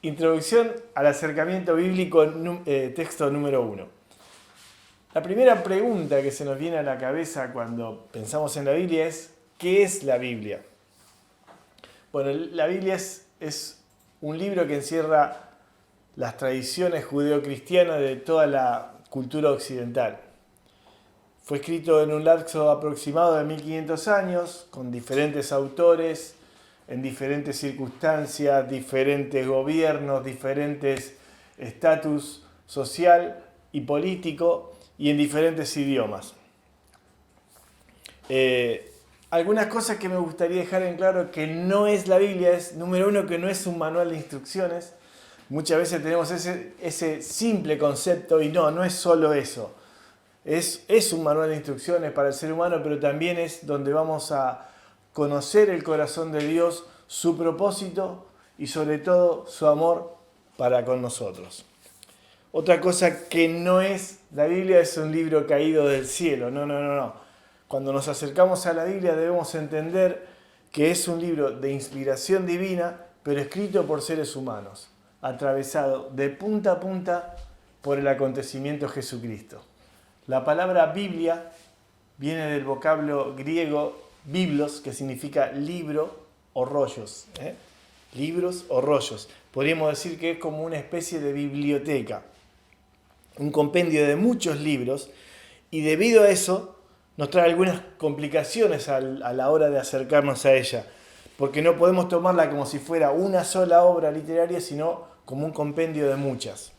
Introducción al acercamiento bíblico, texto número 1. La primera pregunta que se nos viene a la cabeza cuando pensamos en la Biblia es: ¿qué es la Biblia? Bueno, la Biblia es un libro que encierra las tradiciones judeocristianas de toda la cultura occidental. Fue escrito en un lapso aproximado de 1500 años, con diferentes autores, en diferentes circunstancias, diferentes gobiernos, diferentes estatus social y político, y en diferentes idiomas. Algunas cosas que me gustaría dejar en claro que no es la Biblia es, número uno, que no es un manual de instrucciones. Muchas veces tenemos ese simple concepto y no es solo eso. Es un manual de instrucciones para el ser humano, pero también es donde vamos a conocer el corazón de Dios, su propósito y sobre todo su amor para con nosotros. Otra cosa que no es la Biblia es un libro caído del cielo. No. Cuando nos acercamos a la Biblia debemos entender que es un libro de inspiración divina, pero escrito por seres humanos, atravesado de punta a punta por el acontecimiento Jesucristo. La palabra Biblia viene del vocablo griego biblos, que significa libro o rollos. Libros o rollos. Podríamos decir que es como una especie de biblioteca, un compendio de muchos libros, y debido a eso nos trae algunas complicaciones a la hora de acercarnos a ella, porque no podemos tomarla como si fuera una sola obra literaria, sino como un compendio de muchas.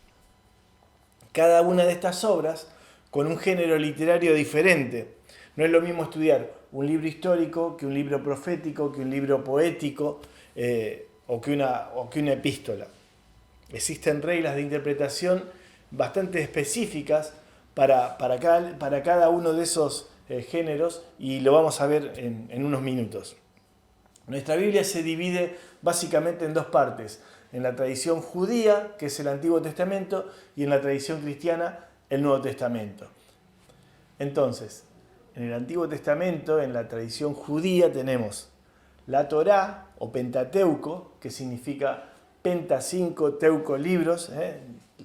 Cada una de estas obras con un género literario diferente. No es lo mismo estudiar un libro histórico que un libro profético, que un libro poético o que una epístola. Existen reglas de interpretación bastante específicas para cada uno de esos géneros, y lo vamos a ver en unos minutos. Nuestra Biblia se divide básicamente en dos partes: en la tradición judía, que es el Antiguo Testamento, y en la tradición cristiana, el Nuevo Testamento. Entonces, en el Antiguo Testamento, en la tradición judía, tenemos la Torá o Pentateuco, que significa penta 5, teuco libros,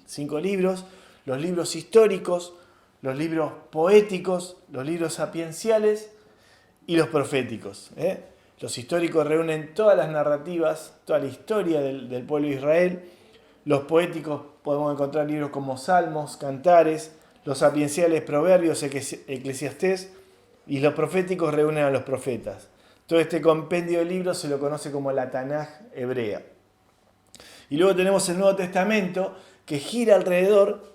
5 libros, los libros históricos, los libros poéticos, los libros sapienciales y los proféticos. Los históricos reúnen todas las narrativas, toda la historia del pueblo de Israel. Los poéticos podemos encontrar libros como Salmos, Cantares. Los sapienciales, Proverbios, Eclesiastés, y los proféticos reúnen a los profetas. Todo este compendio de libros se lo conoce como la Tanaj hebrea. Y luego tenemos el Nuevo Testamento, que gira alrededor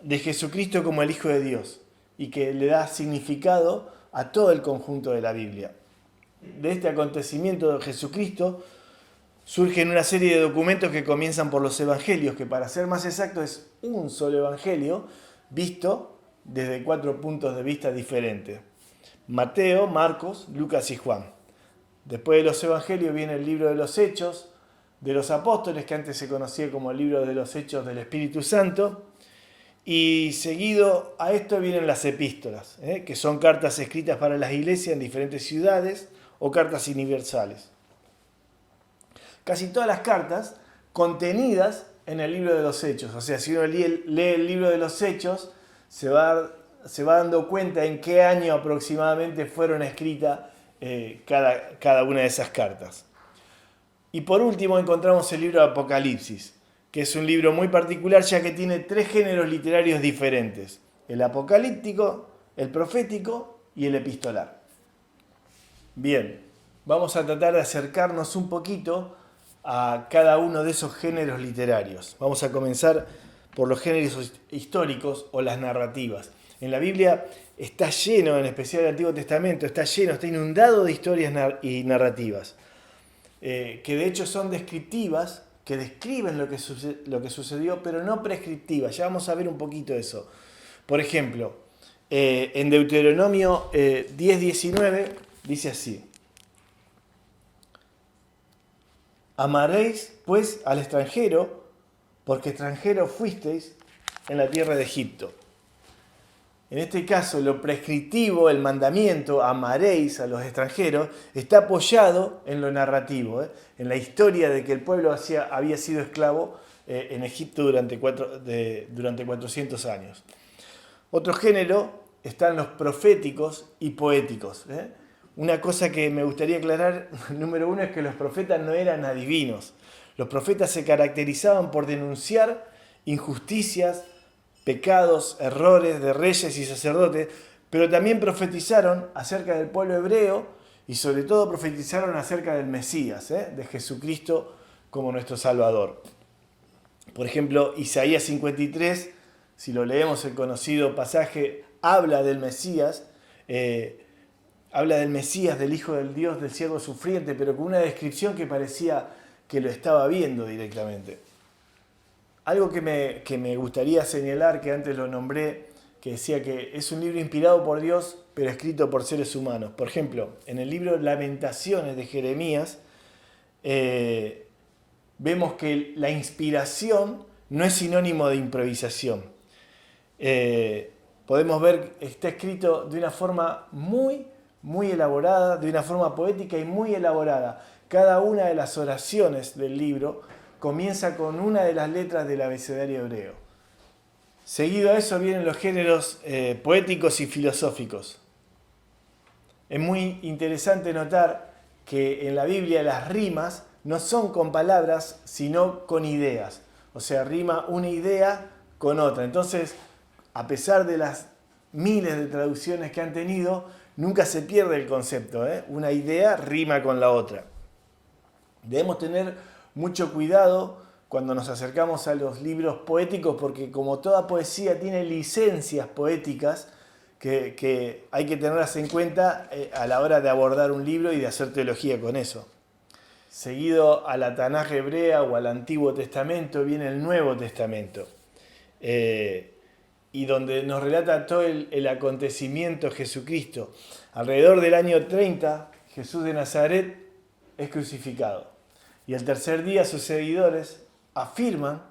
de Jesucristo como el Hijo de Dios y que le da significado a todo el conjunto de la Biblia. De este acontecimiento de Jesucristo surgen una serie de documentos que comienzan por los evangelios, que para ser más exacto es un solo evangelio visto desde 4 puntos de vista diferentes: Mateo, Marcos, Lucas y Juan. Después de los evangelios viene el libro de los Hechos de los Apóstoles, que antes se conocía como el libro de los Hechos del Espíritu Santo, y seguido a esto vienen las epístolas, que son cartas escritas para las iglesias en diferentes ciudades o cartas universales. Casi todas las cartas contenidas en el libro de los Hechos. O sea, si uno lee el libro de los Hechos, se va dando cuenta en qué año aproximadamente fueron escritas cada una de esas cartas. Y por último encontramos el libro de Apocalipsis, que es un libro muy particular ya que tiene 3 géneros literarios diferentes: el apocalíptico, el profético y el epistolar. Bien, vamos a tratar de acercarnos un poquito a cada uno de esos géneros literarios. Vamos a comenzar por los géneros históricos o las narrativas. En la Biblia está lleno, en especial el Antiguo Testamento, está inundado de historias y narrativas, que de hecho son descriptivas, que describen lo que sucedió, pero no prescriptivas. Ya vamos a ver un poquito eso. Por ejemplo, en Deuteronomio 10:19 dice así: amaréis pues al extranjero, porque extranjero fuisteis en la tierra de Egipto. En este caso, lo prescriptivo, el mandamiento, amaréis a los extranjeros, está apoyado en lo narrativo, en la historia de que el pueblo había sido esclavo en Egipto durante 400 años. Otro género están los proféticos y poéticos. Una cosa que me gustaría aclarar, número uno, es que los profetas no eran adivinos. Los profetas se caracterizaban por denunciar injusticias, pecados, errores de reyes y sacerdotes, pero también profetizaron acerca del pueblo hebreo y sobre todo profetizaron acerca del Mesías, de Jesucristo como nuestro Salvador. Por ejemplo, Isaías 53, si lo leemos, el conocido pasaje, habla del Mesías, del Hijo del Dios, del siervo sufriente, pero con una descripción que parecía que lo estaba viendo directamente. Algo que me gustaría señalar, que antes lo nombré, que decía que es un libro inspirado por Dios, pero escrito por seres humanos. Por ejemplo, en el libro Lamentaciones de Jeremías, vemos que la inspiración no es sinónimo de improvisación. Podemos ver que está escrito de una forma muy, muy elaborada, de una forma poética y muy elaborada. Cada una de las oraciones del libro comienza con una de las letras del abecedario hebreo. Seguido a eso vienen los géneros poéticos y filosóficos. Es muy interesante notar que en la Biblia las rimas no son con palabras, sino con ideas. O sea, rima una idea con otra. Entonces, a pesar de las miles de traducciones que han tenido, nunca se pierde el concepto. Una idea rima con la otra. Debemos tener mucho cuidado cuando nos acercamos a los libros poéticos, porque como toda poesía tiene licencias poéticas que hay que tenerlas en cuenta a la hora de abordar un libro y de hacer teología con eso. Seguido a la Tanaj hebrea o al Antiguo Testamento viene el Nuevo Testamento, y donde nos relata todo el acontecimiento de Jesucristo. Alrededor del año 30, Jesús de Nazaret es crucificado. Y el tercer día sus seguidores afirman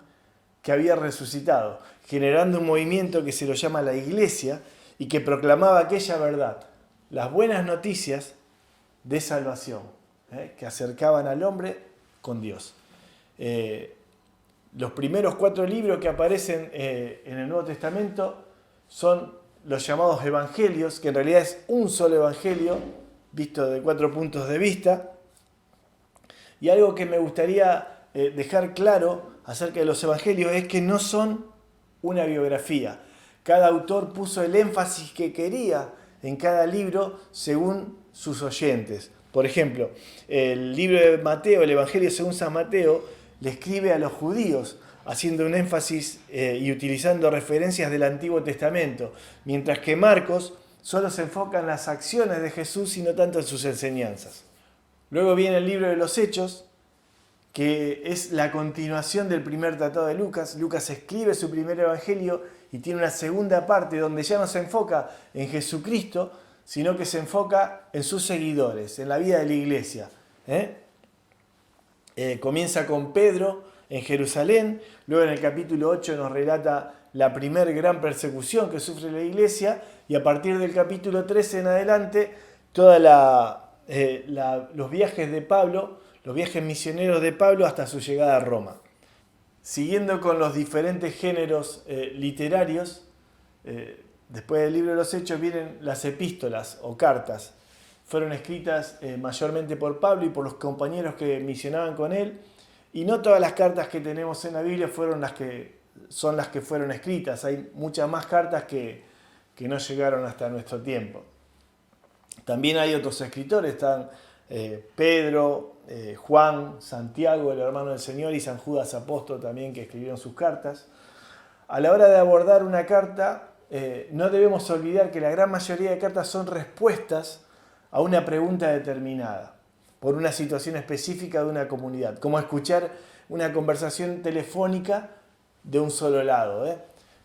que había resucitado, generando un movimiento que se lo llama la Iglesia y que proclamaba aquella verdad, las buenas noticias de salvación, que acercaban al hombre con Dios. Los primeros 4 libros que aparecen en el Nuevo Testamento son los llamados evangelios, que en realidad es un solo evangelio, visto de 4 puntos de vista. Y algo que me gustaría dejar claro acerca de los evangelios es que no son una biografía. Cada autor puso el énfasis que quería en cada libro según sus oyentes. Por ejemplo, el libro de Mateo, el Evangelio según San Mateo, le escribe a los judíos, haciendo un énfasis y utilizando referencias del Antiguo Testamento, mientras que Marcos solo se enfoca en las acciones de Jesús y no tanto en sus enseñanzas. Luego viene el libro de los Hechos, que es la continuación del primer tratado de Lucas. Lucas escribe su primer evangelio y tiene una segunda parte donde ya no se enfoca en Jesucristo, sino que se enfoca en sus seguidores, en la vida de la iglesia. Comienza con Pedro en Jerusalén, luego en el capítulo 8 nos relata la primer gran persecución que sufre la iglesia, y a partir del capítulo 13 en adelante, todos los viajes de Pablo, los viajes misioneros de Pablo hasta su llegada a Roma. Siguiendo con los diferentes géneros literarios, después del libro de los Hechos vienen las epístolas o cartas. Fueron escritas mayormente por Pablo y por los compañeros que misionaban con él, y no todas las cartas que tenemos en la Biblia son las que fueron escritas. Hay muchas más cartas que no llegaron hasta nuestro tiempo. También hay otros escritores, están Pedro, Juan, Santiago, el hermano del Señor, y San Judas Apóstol también, que escribieron sus cartas. A la hora de abordar una carta, no debemos olvidar que la gran mayoría de cartas son respuestas a una pregunta determinada, por una situación específica de una comunidad, como escuchar una conversación telefónica de un solo lado.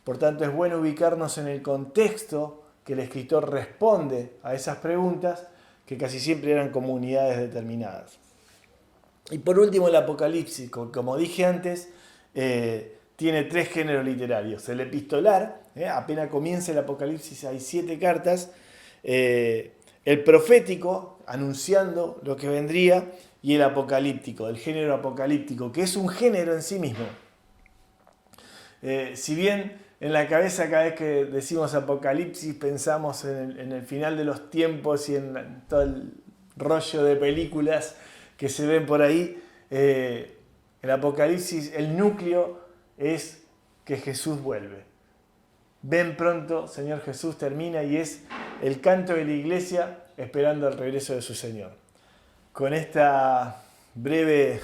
Por tanto, es bueno ubicarnos en el contexto que el escritor responde a esas preguntas, que casi siempre eran comunidades determinadas. Y por último, el Apocalipsis. Como dije antes, tiene 3 géneros literarios. El epistolar, apenas comienza el Apocalipsis hay 7 cartas. El profético, anunciando lo que vendría, y el apocalíptico, el género apocalíptico, que es un género en sí mismo. Si bien en la cabeza cada vez que decimos apocalipsis pensamos en el final de los tiempos y en todo el rollo de películas que se ven por ahí, el apocalipsis, el núcleo es que Jesús vuelve. Ven pronto, Señor Jesús, termina, y es el canto de la iglesia esperando el regreso de su Señor. Con esta breve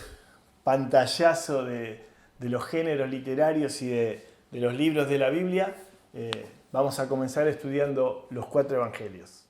pantallazo de los géneros literarios y de los libros de la Biblia, vamos a comenzar estudiando los 4 evangelios.